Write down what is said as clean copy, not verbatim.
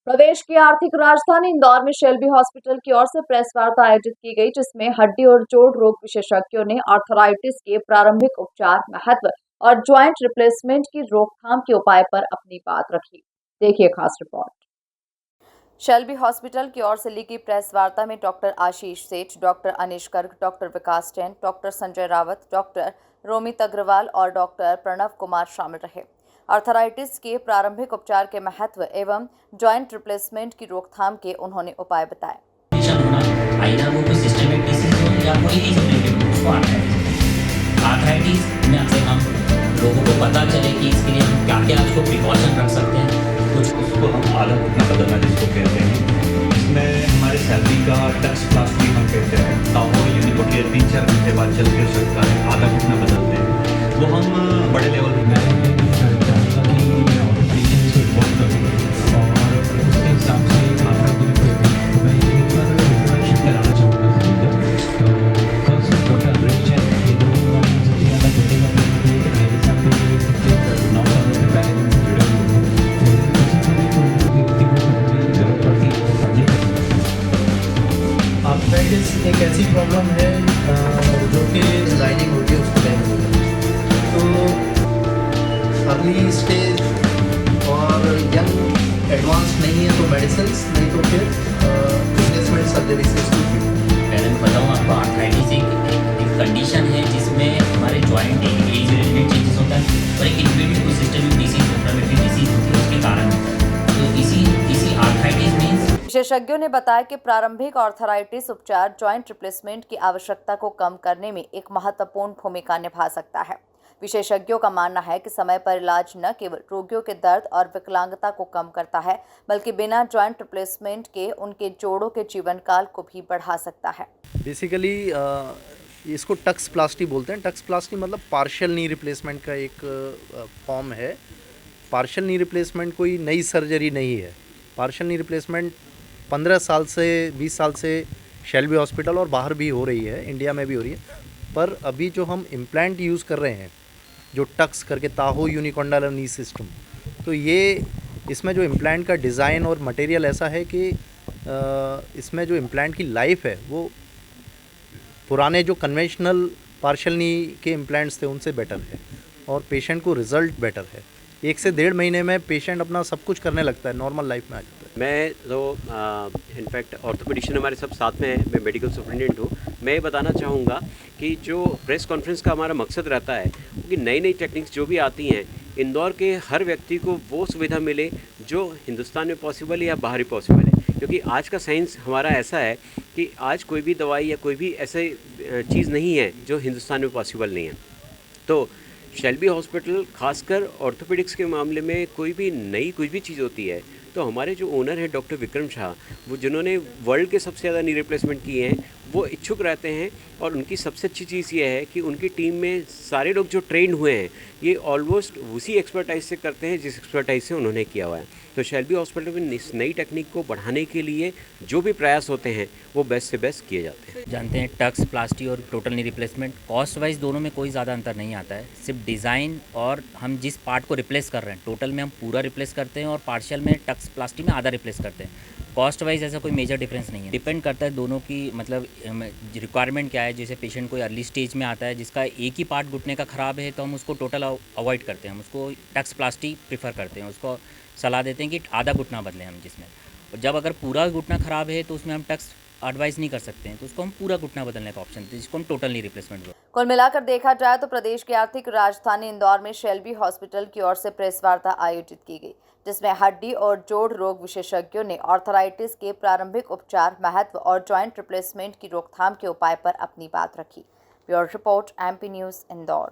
प्रदेश की आर्थिक राजधानी इंदौर में शेल्बी हॉस्पिटल की ओर से प्रेस वार्ता आयोजित की गई, जिसमें हड्डी और जोड़ रोग विशेषज्ञों ने आर्थराइटिस के प्रारंभिक उपचार, महत्व और ज्वाइंट रिप्लेसमेंट की रोकथाम के उपाय पर अपनी बात रखी। देखिए खास रिपोर्ट। शेल्बी हॉस्पिटल की ओर से ली गई प्रेस वार्ता में डॉक्टर आशीष सेठ, डॉक्टर अनिश गर्ग, डॉक्टर विकास जैन, डॉक्टर संजय रावत, डॉक्टर रोमित अग्रवाल और डॉक्टर प्रणव कुमार शामिल रहे। आर्थराइटिस के प्रारंभिक उपचार के महत्व एवं जॉइंट रिप्लेसमेंट की रोकथाम के उन्होंने उपाय बताए। आर्थराइटिस में से हम लोगों को पता चले कि इसके लिए हम क्या क्या उसको प्रिकॉशन रख सकते हैं। कुछ उसको हम आधा घुटना बदलना जिसको कहते हैं, इसमें हमारे सैलरी का टक्स प्लास्टी हम कहते हैं, ताहो यूनिकोटिया 3-4 घंटे बाद चल के सकता है, आधा घुटना बदलते हैं। वो हम बड़े लेवल पर आर्थराइटिस एक ऐसी प्रॉब्लम है जो कि डिज़ाइनिंग होती है उसको टाइम होता है, तो अर्ली स्टेज और यंग एडवांस नहीं है तो मेडिसिन, नहीं तो फिर रिप्लेसमेंट सर्जरी से इसको पहले मैं बताऊँ आपको, आर्थराइटिस एक कंडीशन है जिसमें हमारे जॉइंट एज रिलेटेड चेंजेस होता है और एक inflammatory systemic disease, inflammatory disease होती है, उसके कारण होता है। तो इसी आर्थराइटिस मीन्स विशेषज्ञों ने बताया कि प्रारंभिक आर्थराइटिस उपचार जॉइंट रिप्लेसमेंट की आवश्यकता को कम करने में एक महत्वपूर्ण भूमिका निभा सकता है। विशेषज्ञों का मानना है कि समय पर इलाज न केवल रोगियों के दर्द और विकलांगता को कम करता है, बल्कि बिना जॉइंट रिप्लेसमेंट के उनके जोड़ों के जीवन काल को भी बढ़ा सकता है। बेसिकली इसको टक्स प्लास्टी बोलते हैं। टक्स प्लास्टी मतलब पार्शियल नी रिप्लेसमेंट का एक फॉर्म है। पार्शियल नी रिप्लेसमेंट कोई नई सर्जरी नहीं है। पार्शियल नी रिप्लेसमेंट 15 साल से 20 साल से शेल्बी हॉस्पिटल और बाहर भी हो रही है, इंडिया में भी हो रही है। पर अभी जो हम इम्प्लांट यूज़ कर रहे हैं, जो टक्स करके ताहो यूनिकोंडालर नी सिस्टम, तो ये इसमें जो इम्प्लांट का डिज़ाइन और मटेरियल ऐसा है कि इसमें जो इम्प्लांट की लाइफ है वो पुराने जो कन्वेंशनल पार्शियल नी के इम्प्लांट्स थे उनसे बेटर है और पेशेंट को रिज़ल्ट बेटर है। 1 से 1.5 महीने में पेशेंट अपना सब कुछ करने लगता है, नॉर्मल लाइफ में आ जाता है। मैं तो इनफैक्ट ऑर्थोपेडिशियन हमारे सब साथ में है, मैं मेडिकल सुपरिटेंडेंट हूँ। मैं ये बताना चाहूँगा कि जो प्रेस कॉन्फ्रेंस का हमारा मकसद रहता है कि नई नई टेक्निक्स जो भी आती हैं, इंदौर के हर व्यक्ति को वो सुविधा मिले जो हिंदुस्तान में पॉसिबल है या बाहर ही पॉसिबल है। क्योंकि आज का साइंस हमारा ऐसा है कि आज कोई भी दवाई या कोई भी ऐसे चीज़ नहीं है जो हिंदुस्तान में पॉसिबल नहीं है। तो शेल्बी हॉस्पिटल खासकर ऑर्थोपेडिक्स के मामले में कोई भी चीज़ होती है तो हमारे जो ओनर हैं डॉक्टर विक्रम शाह, वो जिन्होंने वर्ल्ड के सबसे ज़्यादा नी रिप्लेसमेंट किए हैं, वो इच्छुक रहते हैं। और उनकी सबसे अच्छी चीज़ ये है कि उनकी टीम में सारे लोग जो ट्रेंड हुए हैं ये ऑलमोस्ट उसी एक्सपर्टाइज से करते हैं जिस एक्सपर्टाइज से उन्होंने किया हुआ है। तो शेल्बी हॉस्पिटल में इस नई टेक्निक को बढ़ाने के लिए जो भी प्रयास होते हैं वो बेस्ट से बेस्ट किए जाते हैं। जानते हैं टक्स प्लास्टी और total knee replacement cost wise दोनों में कोई ज़्यादा अंतर नहीं आता है। सिर्फ डिज़ाइन और हम जिस पार्ट को रिप्लेस कर रहे हैं, टोटल में हम पूरा रिप्लेस करते हैं और पार्शियल में टक्स प्लास्टी में आधा रिप्लेस करते हैं। कॉस्ट वाइज ऐसा कोई मेजर डिफरेंस नहीं है। डिपेंड करता है दोनों की मतलब रिक्वायरमेंट क्या है। जैसे पेशेंट कोई अर्ली स्टेज में आता है जिसका एक ही पार्ट घुटने का ख़राब है तो हम उसको टोटल अवॉइड करते हैं, हम उसको टक्स प्लास्टी प्रीफर करते हैं। उसको सलाह देते हैं कि आधा घुटना बदलें हम जिसमें। और जब अगर पूरा घुटना ख़राब है तो उसमें हम टक्स एडवाइस नहीं कर सकते हैं, तो उसको हम पूरा घुटना बदलने का ऑप्शन देते हैं, जिसको हम टोटल नी रिप्लेसमेंट बोलते हैं। कुल मिलाकर देखा जाए तो प्रदेश की आर्थिक राजधानी इंदौर में शेल्बी हॉस्पिटल की ओर से प्रेस वार्ता आयोजित की गई, जिसमें हड्डी और जोड़ रोग विशेषज्ञों ने आर्थराइटिस के प्रारंभिक उपचार, महत्व और जॉइंट रिप्लेसमेंट की रोकथाम के उपाय पर अपनी बात रखी। Bureau report, MP news, Indore.